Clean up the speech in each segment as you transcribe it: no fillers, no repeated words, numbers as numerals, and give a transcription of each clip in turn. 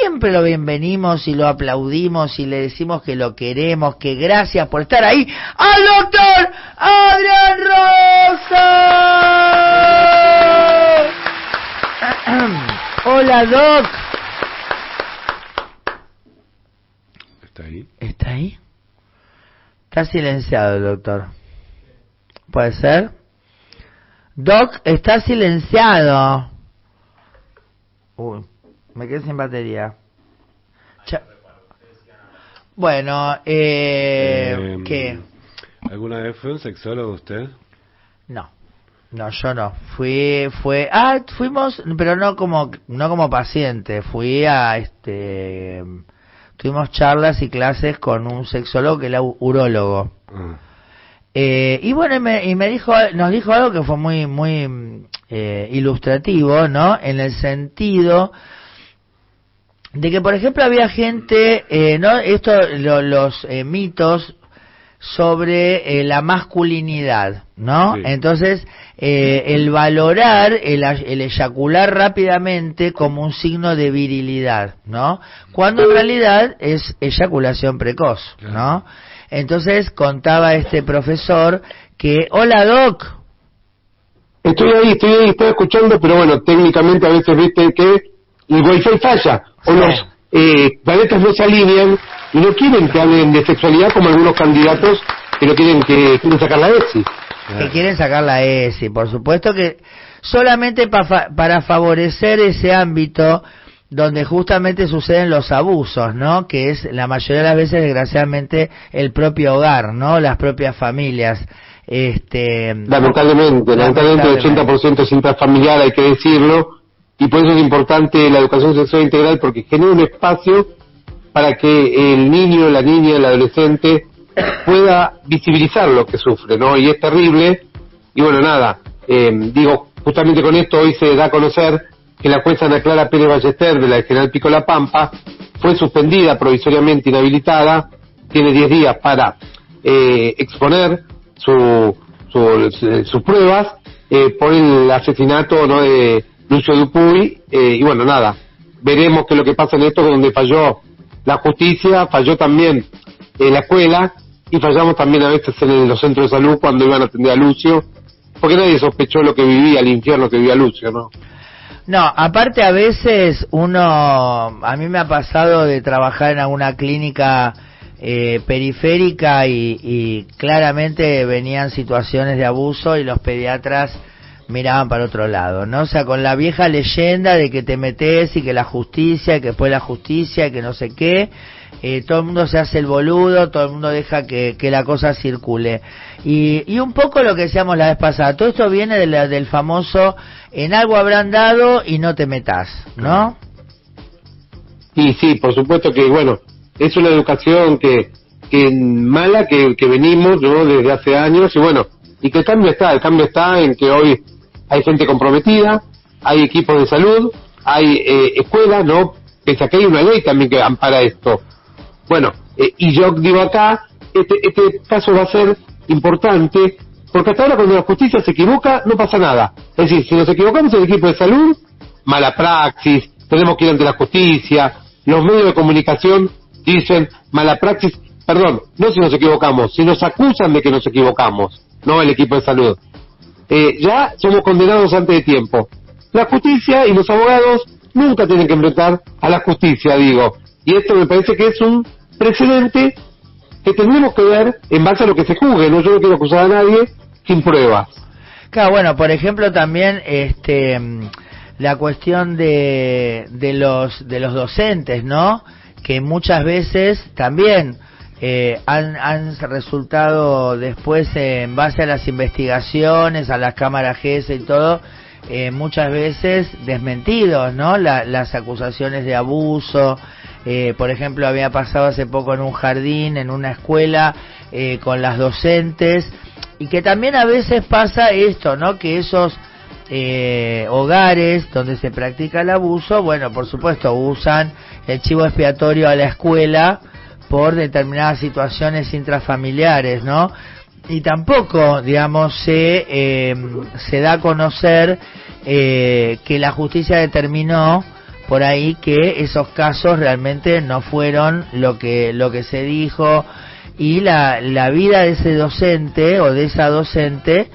siempre lo bienvenimos y lo aplaudimos y le decimos que lo queremos, que gracias por estar ahí, al doctor Adrián Rosa. Hola, Doc. ¿Está ahí? ¿Está ahí? Está silenciado el doctor. ¿Puede ser? Doc, está silenciado. Uy, me quedé sin batería. Bueno, ¿qué? ¿Alguna vez fue un sexólogo usted? No, yo no. Fuimos, pero no como paciente. Tuvimos charlas y clases con un sexólogo que era urólogo. Y bueno, nos dijo algo que fue muy ilustrativo, ¿no? En el sentido de que, por ejemplo, había gente, ¿no? Los mitos sobre la masculinidad, ¿no? Sí. Entonces, el valorar, el eyacular rápidamente como un signo de virilidad, ¿no? Cuando en realidad es eyaculación precoz, ¿no? Entonces contaba este profesor que, hola, Doc. Estoy ahí, estoy escuchando, pero bueno, técnicamente a veces viste que el wifi falla, o los planetas no se alinean y no quieren que hablen de sexualidad como algunos candidatos que no quieren sacar la ESI. Que quieren sacar la ESI, por supuesto que solamente para favorecer ese ámbito donde justamente suceden los abusos, ¿no? Que es la mayoría de las veces, desgraciadamente, el propio hogar, ¿no? Las propias familias. Lamentablemente, el 80% es intrafamiliar, hay que decirlo, y por eso es importante la educación sexual integral, porque genera un espacio para que el niño, la niña, el adolescente pueda visibilizar lo que sufre, ¿no? Y es terrible, y bueno, nada, justamente con esto hoy se da a conocer que la jueza Ana Clara Pérez Ballester de la General Pico La Pampa fue suspendida, provisoriamente inhabilitada, tiene 10 días para exponer sus pruebas por el asesinato, ¿no?, de Lucio Dupuy, y bueno, nada, veremos qué es lo que pasa en esto, donde falló la justicia, falló también la escuela, y fallamos también a veces en los centros de salud cuando iban a atender a Lucio, porque nadie sospechó lo que vivía, el infierno que vivía Lucio, ¿no? No, aparte a veces a mí me ha pasado de trabajar en alguna clínica periférica y claramente venían situaciones de abuso y los pediatras miraban para otro lado, ¿no? O sea, con la vieja leyenda de que te metes y que la justicia, y que después la justicia, y que no sé qué, todo el mundo se hace el boludo, todo el mundo deja que la cosa circule. Y un poco lo que decíamos la vez pasada, todo esto viene del famoso en algo habrán dado y no te metas, ¿no? Y sí, por supuesto que, bueno, es una educación que mala que venimos, ¿no?, desde hace años, y bueno, y que el cambio está en que hoy hay gente comprometida, hay equipos de salud, hay escuelas, ¿no?, pese a que hay una ley también que ampara esto. Bueno, y yo digo acá, este caso va a ser importante, porque hasta ahora cuando la justicia se equivoca, no pasa nada. Es decir, si nos equivocamos en el equipo de salud, mala praxis, tenemos que ir ante la justicia, los medios de comunicación dicen mala praxis, perdón, no si nos equivocamos, si nos acusan de que nos equivocamos, no el equipo de salud. Ya somos condenados antes de tiempo. La justicia y los abogados nunca tienen que enfrentar a la justicia, digo. Y esto me parece que es un precedente que tendremos que ver en base a lo que se juzgue, ¿no? Yo no quiero acusar a nadie sin pruebas. Claro, bueno, por ejemplo también la cuestión de los docentes, ¿no? Que muchas veces también han resultado después, en base a las investigaciones, a las cámaras GS y todo, muchas veces desmentidos, ¿no? Las acusaciones de abuso. Por ejemplo, había pasado hace poco en un jardín, en una escuela, con las docentes, y que también a veces pasa esto, ¿no? Que esos hogares donde se practica el abuso, bueno, por supuesto, usan el chivo expiatorio a la escuela por determinadas situaciones intrafamiliares, ¿no? Y tampoco, digamos, se da a conocer que la justicia determinó, por ahí que esos casos realmente no fueron lo que se dijo, y la vida de ese docente o de esa docente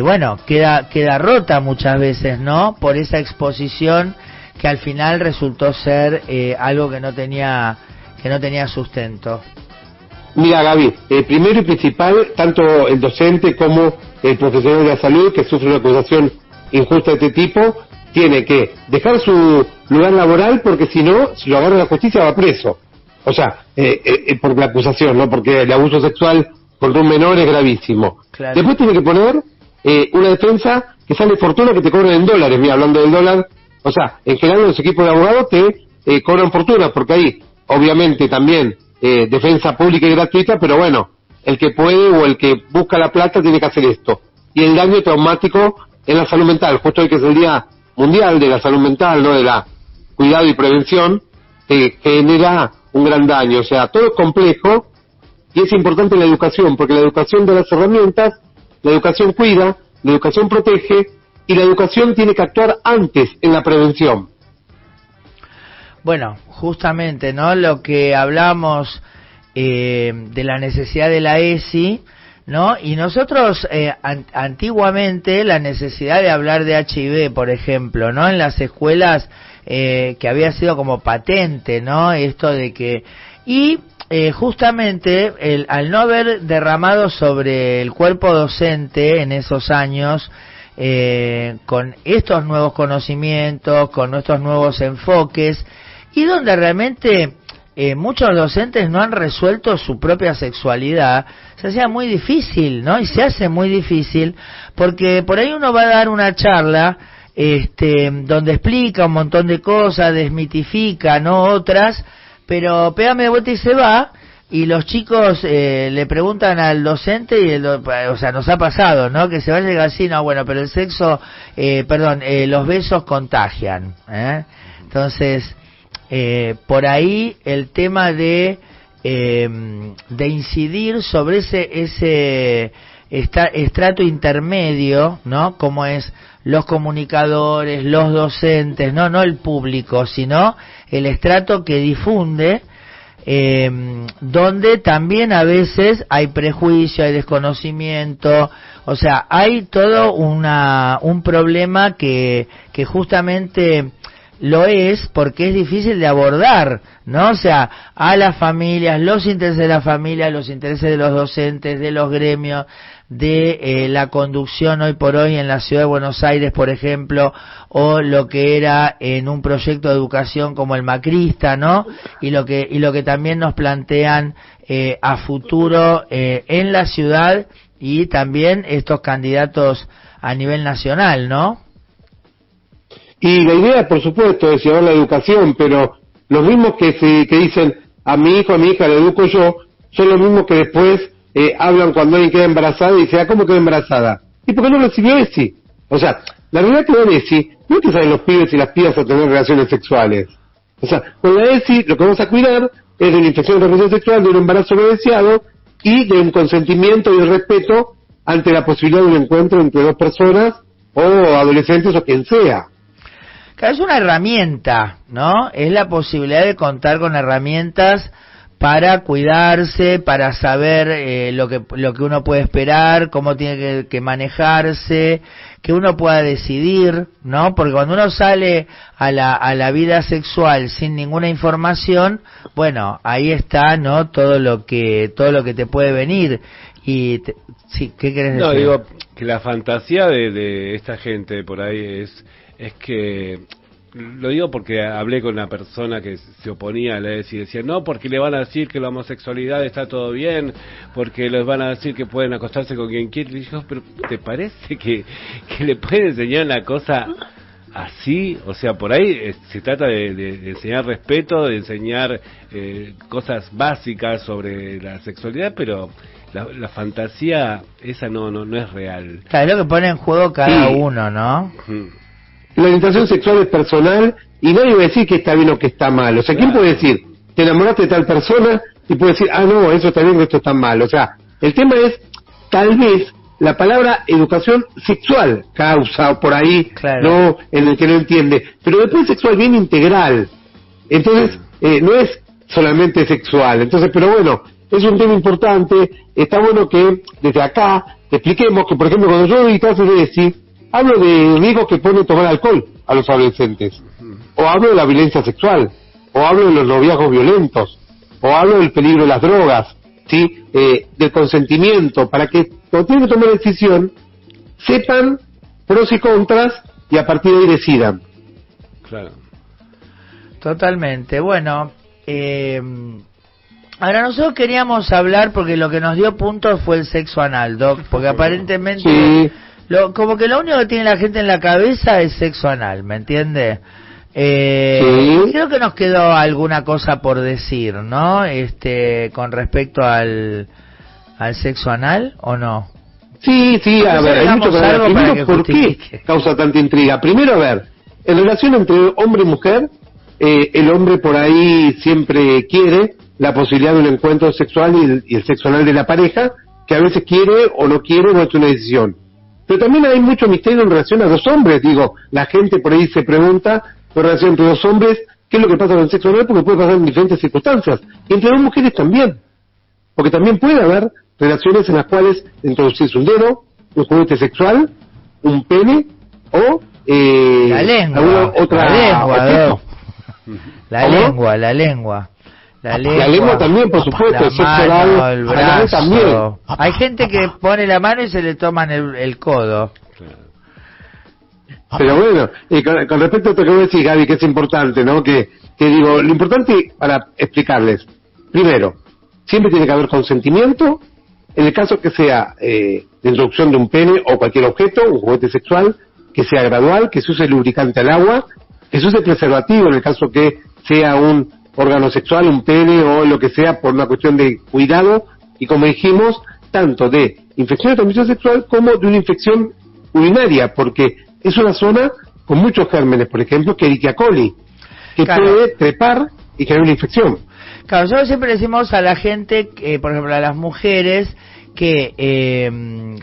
bueno, queda rota muchas veces, ¿no? Por esa exposición que al final resultó ser algo que no tenía sustento. Mira, Gaby, primero y principal, tanto el docente como el profesional de la salud que sufre una acusación injusta de este tipo tiene que dejar su lugar laboral, porque si no, si lo agarra la justicia va preso. O sea, por la acusación, ¿no? Porque el abuso sexual contra un menor es gravísimo. Claro. Después tiene que poner una defensa que sale fortuna, que te cobran en dólares. Mira, hablando del dólar, o sea, en general los equipos de abogados te cobran fortuna, porque ahí, obviamente, también defensa pública y gratuita, pero bueno, el que puede o el que busca la plata tiene que hacer esto. Y el daño traumático en la salud mental, justo hoy que es el Día Mundial de la Salud Mental, ¿no? De la cuidado y prevención, genera un gran daño. O sea, todo es complejo y es importante la educación, porque la educación da las herramientas, la educación cuida, la educación protege, y la educación tiene que actuar antes en la prevención. Bueno, justamente, ¿no? Lo que hablamos de la necesidad de la ESI, ¿no? Y nosotros antiguamente la necesidad de hablar de HIV, por ejemplo, ¿no? En las escuelas que había sido como patente, ¿no? Esto de que... Y justamente al no haber derramado sobre el cuerpo docente en esos años, con estos nuevos conocimientos, con nuestros nuevos enfoques, y donde realmente muchos docentes no han resuelto su propia sexualidad, se hacía muy difícil, ¿no? Y se hace muy difícil, porque por ahí uno va a dar una charla donde explica un montón de cosas, desmitifica, ¿no? Otras, pero pégame de vuelta y se va, y los chicos le preguntan al docente, y o sea, nos ha pasado, ¿no? Que se va a llegar así, no, bueno, pero el sexo, los besos contagian, Entonces, por ahí el tema de incidir sobre ese estrato intermedio, ¿no? Como es los comunicadores, los docentes, no el público, sino el estrato que difunde, donde también a veces hay prejuicio, hay desconocimiento, o sea, hay todo un problema que justamente lo es porque es difícil de abordar, ¿no? O sea, a las familias, los intereses de la familia, los intereses de los docentes, de los gremios, de la conducción hoy por hoy en la ciudad de Buenos Aires, por ejemplo, o lo que era en un proyecto de educación como el macrista, ¿no? Y lo que también nos plantean a futuro en la ciudad, y también estos candidatos a nivel nacional, ¿no? Y la idea, por supuesto, es llevar la educación, pero los mismos que dicen a mi hijo, a mi hija le educo yo, son los mismos que después hablan cuando alguien queda embarazada y dicen, ¿cómo quedó embarazada? ¿Y por qué no recibió ESI? O sea, la realidad que da ESI no es que saben los pibes y las pibas a tener relaciones sexuales. O sea, con la ESI lo que vamos a cuidar es de la infección de transmisión sexual, de un embarazo no deseado y de un consentimiento y el respeto ante la posibilidad de un encuentro entre dos personas o adolescentes o quien sea. Es una herramienta, ¿no? Es la posibilidad de contar con herramientas para cuidarse, para saber lo que uno puede esperar, cómo tiene que manejarse, que uno pueda decidir, ¿no? Porque cuando uno sale a la vida sexual sin ninguna información, bueno, ahí está, ¿no? Todo lo que te puede venir. Y sí, ¿qué querés decir? No, digo que la fantasía de esta gente por ahí es que, lo digo porque hablé con una persona que se oponía a la ESI y decía, no, porque le van a decir que la homosexualidad está todo bien, porque les van a decir que pueden acostarse con quien quieren. Y dijo, pero ¿te parece que le pueden enseñar una cosa así? O sea, por ahí se trata de enseñar respeto, de enseñar cosas básicas sobre la sexualidad, pero la fantasía esa no es real. Claro, es lo que pone en juego cada uno, ¿no? La orientación sexual es personal y nadie va a decir que está bien o que está mal. O sea, ¿quién puede decir, te enamoraste de tal persona? Y puede decir, no, eso está bien o esto está mal. O sea, el tema es, tal vez, la palabra educación sexual causa por ahí, claro, no, en el que no entiende, pero después sexual bien integral, entonces no es solamente sexual, entonces, pero bueno, es un tema importante, está bueno que desde acá expliquemos que, por ejemplo, cuando yo doy clases de ESI, hablo de riesgos que pone tomar alcohol a los adolescentes, o hablo de la violencia sexual, o hablo de los noviazgos violentos, o hablo del peligro de las drogas, ¿sí? Del consentimiento, para que cuando tienen que tomar decisión, sepan pros y contras y a partir de ahí decidan. Claro. Totalmente. Bueno, ahora nosotros queríamos hablar, porque lo que nos dio puntos fue el sexo anal, Doc, porque aparentemente Sí. como que lo único que tiene la gente en la cabeza es sexo anal, ¿me entiende? Sí. Creo que nos quedó alguna cosa por decir, ¿no? Con respecto al sexo anal, ¿o no? Sí, sí, a ver, hay mucho que hablar. Primero, ¿por qué causa tanta intriga? Primero, a ver, en relación entre hombre y mujer, el hombre por ahí siempre quiere la posibilidad de un encuentro sexual y el sexo anal de la pareja, que a veces quiere o no quiere, no es una decisión. Pero también hay mucho misterio en relación a dos hombres, digo, la gente por ahí se pregunta, en relación entre dos hombres, ¿qué es lo que pasa con el sexo anal? Porque puede pasar en diferentes circunstancias, y entre dos mujeres también, porque también puede haber relaciones en las cuales introducirse un dedo, un juguete sexual, un pene o la lengua, alguna otra la lengua, la ¿cómo? lengua, la lengua. La lengua también, por supuesto, la el sexo mano, oral, el anal brazo. también. Hay gente que pone la mano y se le toman el codo. Pero bueno, y con respecto a esto que vos decís, Gaby, que es importante, ¿no? Que digo, lo importante para explicarles, primero, siempre tiene que haber consentimiento, en el caso que sea de introducción de un pene o cualquier objeto, un juguete sexual, que sea gradual, que se use lubricante al agua, que se use preservativo en el caso que sea un órgano sexual, un pene o lo que sea, por una cuestión de cuidado, y como dijimos, tanto de infección de transmisión sexual como de una infección urinaria, porque es una zona con muchos gérmenes, por ejemplo, que Escherichia coli, que claro, puede trepar y crear una infección. Claro, nosotros siempre decimos a la gente, por ejemplo a las mujeres, que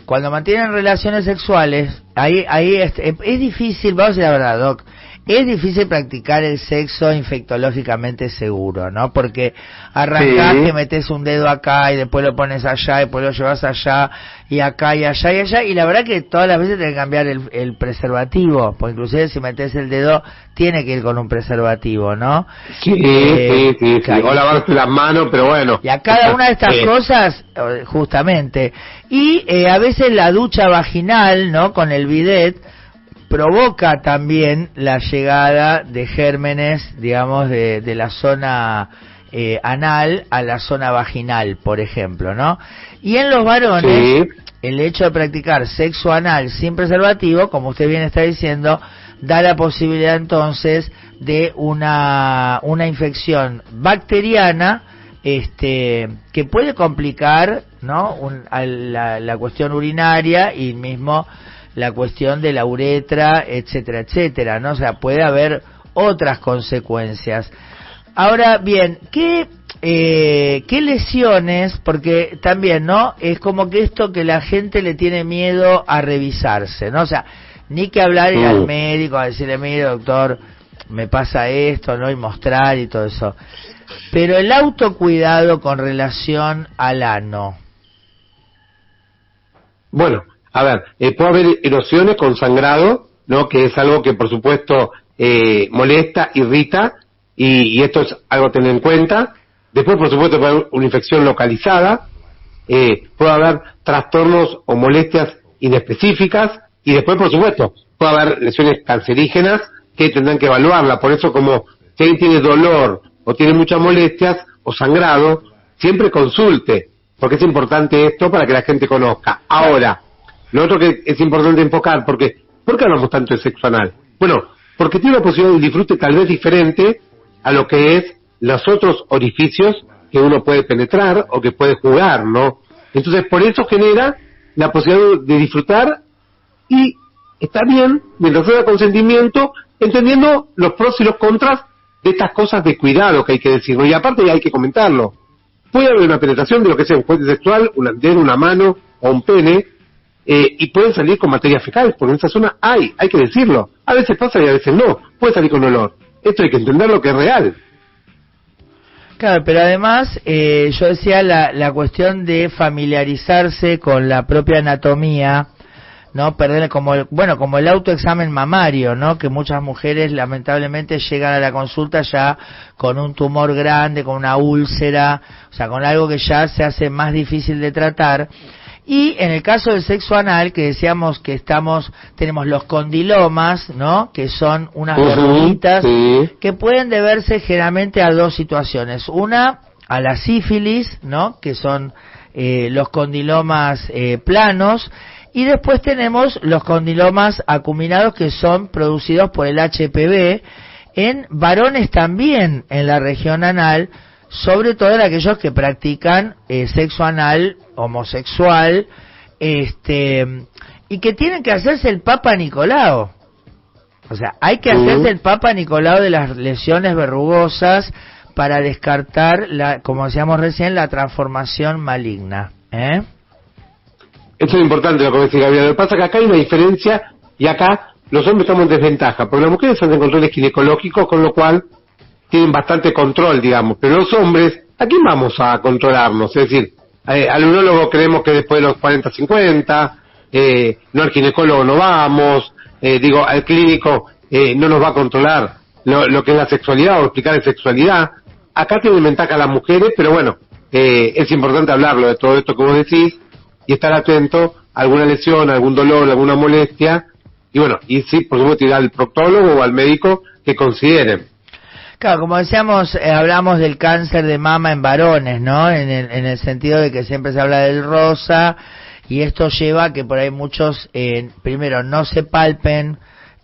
cuando mantienen relaciones sexuales, ahí es difícil, vamos a decir la verdad, Doc, es difícil practicar el sexo infectológicamente seguro, ¿no? Porque arrancás, Sí. que metes un dedo acá y después lo pones allá y después lo llevas allá y acá y allá y allá, y la verdad que todas las veces tenés que cambiar el preservativo, porque inclusive si metes el dedo tiene que ir con un preservativo, ¿no? Sí. Claro, O lavarse las manos, pero bueno. y a cada una de estas cosas, justamente, y a veces la ducha vaginal, ¿no? Con el bidet, provoca también la llegada de gérmenes, digamos, de la zona anal a la zona vaginal, por ejemplo, ¿no? Y en los varones, Sí. el hecho de practicar sexo anal sin preservativo, como usted bien está diciendo, da la posibilidad entonces de una infección bacteriana, que puede complicar, ¿no? La cuestión urinaria y mismo la cuestión de la uretra, etcétera, etcétera, ¿no? O sea, puede haber otras consecuencias. Ahora bien, ¿qué lesiones? Porque también, ¿no? Es como que esto que la gente le tiene miedo a revisarse, ¿no? O sea, ni que hablar ir al médico a decirle, mire, doctor, me pasa esto, ¿no? Y mostrar y todo eso. Pero el autocuidado con relación al ano. Bueno, a ver, puede haber erosiones con sangrado, ¿no? Que es algo que por supuesto molesta, irrita, y esto es algo a tener en cuenta. Después, por supuesto, puede haber una infección localizada, puede haber trastornos o molestias inespecíficas, y después, por supuesto, puede haber lesiones cancerígenas que tendrán que evaluarla. Por eso, como si alguien tiene dolor o tiene muchas molestias o sangrado, siempre consulte, porque es importante esto para que la gente conozca. Ahora, lo otro que es importante enfocar, ¿por qué hablamos tanto de sexo anal? Bueno, porque tiene una posibilidad de disfrute tal vez diferente a lo que es los otros orificios que uno puede penetrar o que puede jugar, ¿no? Entonces, por eso genera la posibilidad de disfrutar, y está bien, mientras haya consentimiento, entendiendo los pros y los contras de estas cosas de cuidado que hay que decir, ¿no? Y aparte hay que comentarlo. Puede haber una penetración de lo que sea un juguete sexual, un dedo, una mano o un pene, y pueden salir con materia fecal, porque en esa zona hay que decirlo. A veces pasa y a veces no, puede salir con olor. Esto hay que entender lo que es real. Claro, pero además yo decía la cuestión de familiarizarse con la propia anatomía, no perder como el autoexamen mamario, ¿no? Que muchas mujeres lamentablemente llegan a la consulta ya con un tumor grande, con una úlcera, o sea, con algo que ya se hace más difícil de tratar. Y en el caso del sexo anal, que decíamos que tenemos los condilomas, ¿no? Que son unas verruguitas que pueden deberse generalmente a dos situaciones. Una, a la sífilis, ¿no? Que son los condilomas planos. Y después tenemos los condilomas acuminados, que son producidos por el HPV en varones también en la región anal, sobre todo en aquellos que practican sexo anal homosexual, y que tienen que hacerse el Papa Nicolau. O sea, hay que hacerse el Papa Nicolau de las lesiones verrugosas para descartar, como decíamos recién, la transformación maligna. Eso es importante lo que dice Gabriel. Lo que pasa es que acá hay una diferencia, y acá los hombres estamos en desventaja, porque las mujeres hacen controles ginecológicos, con lo cual tienen bastante control, digamos, pero los hombres, ¿a quién vamos a controlarnos? Es decir, al urólogo creemos que después de los 40, 50, no, al ginecólogo no vamos, al clínico no nos va a controlar lo que es la sexualidad o explicar la sexualidad. Acá tienen ventaja las mujeres, pero bueno, es importante hablarlo de todo esto que vos decís y estar atento a alguna lesión, a algún dolor, a alguna molestia, y bueno, y sí, por supuesto, ir al proctólogo o al médico que consideren. Claro, como decíamos, hablamos del cáncer de mama en varones, ¿no? En el sentido de que siempre se habla del rosa, y esto lleva a que por ahí muchos, primero, no se palpen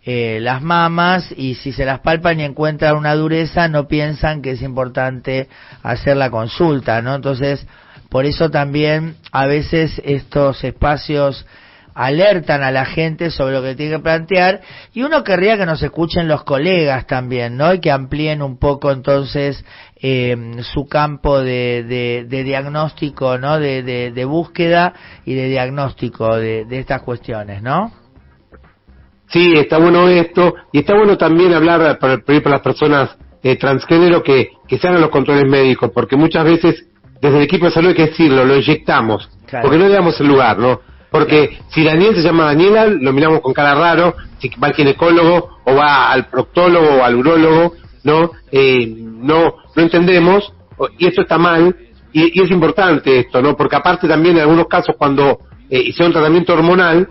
las mamas, y si se las palpan y encuentran una dureza, no piensan que es importante hacer la consulta, ¿no? Entonces, por eso también a veces estos espacios alertan a la gente sobre lo que tiene que plantear, y uno querría que nos escuchen los colegas también, ¿no? Y que amplíen un poco entonces su campo de diagnóstico, ¿no? De búsqueda y de diagnóstico de estas cuestiones, ¿no? Sí, está bueno esto, y está bueno también hablar para las personas transgénero que se hagan los controles médicos, porque muchas veces desde el equipo de salud hay que decirlo, lo inyectamos, claro, porque no le damos el lugar, ¿no? Porque si Daniel se llama Daniela, lo miramos con cara raro, si va al ginecólogo o va al proctólogo o al urólogo, no entendemos, y esto está mal, y es importante esto, ¿no? Porque aparte también en algunos casos cuando hicieron un tratamiento hormonal,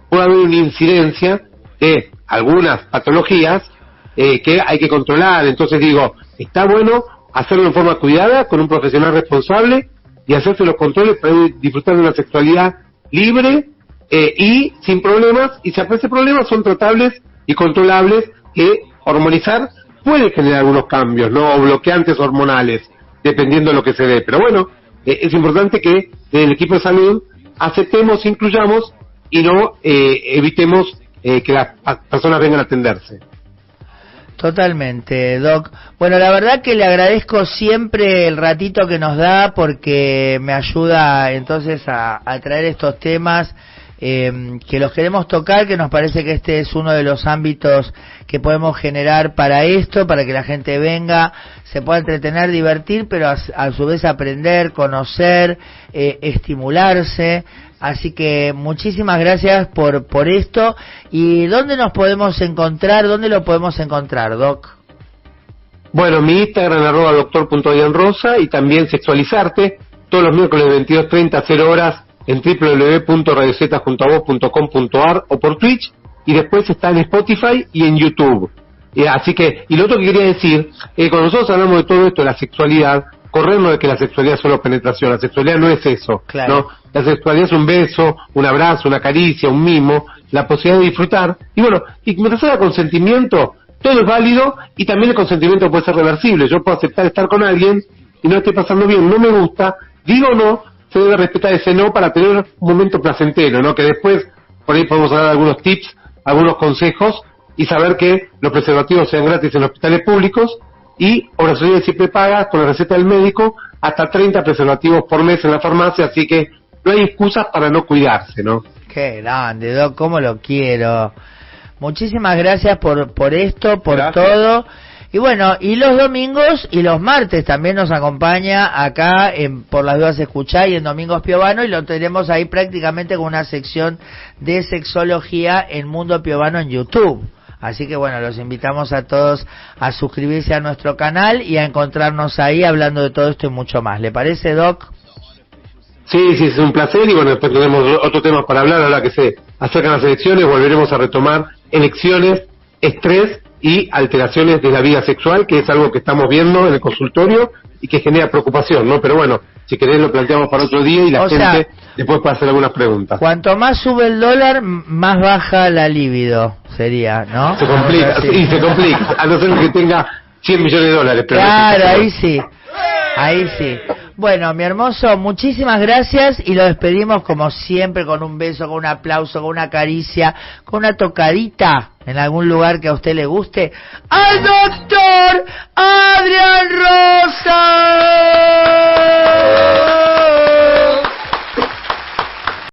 puede haber una incidencia de algunas patologías que hay que controlar. Entonces digo, está bueno hacerlo en forma cuidada, con un profesional responsable, y hacerse los controles para disfrutar de una sexualidad libre y sin problemas, y si aparecen problemas son tratables y controlables, que hormonizar puede generar algunos cambios, ¿no? O bloqueantes hormonales, dependiendo de lo que se dé. Pero bueno, es importante que en el equipo de salud aceptemos, incluyamos y no evitemos que las personas vengan a atenderse. Totalmente, Doc. Bueno, la verdad que le agradezco siempre el ratito que nos da, porque me ayuda entonces a traer estos temas que los queremos tocar, que nos parece que este es uno de los ámbitos que podemos generar para esto, para que la gente venga, se pueda entretener, divertir, pero a su vez aprender, conocer, estimularse. Así que muchísimas gracias por esto. ¿Y dónde nos podemos encontrar? ¿Dónde lo podemos encontrar, Doc? Bueno, mi Instagram @doctor.dianrosa, y también Sexualizarte todos los miércoles de 22:30 0 horas en www.radiozjuntoavos.com.ar o por Twitch, y después está en Spotify y en YouTube. Así que, y lo otro que quería decir, cuando nosotros hablamos de todo esto de la sexualidad, corrernos de que la sexualidad es solo penetración. La sexualidad no es eso, claro, ¿no? La sexualidad es un beso, un abrazo, una caricia, un mimo, la posibilidad de disfrutar, y bueno, y mientras haya consentimiento, todo es válido, y también el consentimiento puede ser reversible. Yo puedo aceptar estar con alguien y no esté pasando bien, no me gusta, digo no, se debe respetar ese no para tener un momento placentero, ¿no? Que después, por ahí podemos dar algunos tips, algunos consejos, y saber que los preservativos sean gratis en los hospitales públicos, y Oración siempre paga con la receta del médico hasta 30 preservativos por mes en la farmacia, así que no hay excusas para no cuidarse, ¿no? Qué grande, Doc, cómo lo quiero. Muchísimas gracias por esto, por todo. Y bueno, y los domingos y los martes también nos acompaña acá Por las Dudas Escuchá y en Domingos Piovano, y lo tenemos ahí prácticamente con una sección de sexología en Mundo Piovano en YouTube. Así que bueno, los invitamos a todos a suscribirse a nuestro canal y a encontrarnos ahí hablando de todo esto y mucho más. ¿Le parece, Doc? Sí, es un placer, y bueno, después tenemos otro tema para hablar ahora que se acercan las elecciones. Volveremos a retomar elecciones, estrés y alteraciones de la vida sexual, que es algo que estamos viendo en el consultorio y que genera preocupación, ¿no? Pero bueno, si querés lo planteamos para otro día y la gente después puede hacer algunas preguntas. Cuanto más sube el dólar, más baja la libido, sería, ¿no? Se complica, sí, se complica, a no ser que tenga 100 millones de dólares. Pero claro, ahí sí. Ahí sí. Bueno, mi hermoso, muchísimas gracias y lo despedimos como siempre con un beso, con un aplauso, con una caricia, con una tocadita en algún lugar que a usted le guste. ¡Al doctor Adrián Rosa!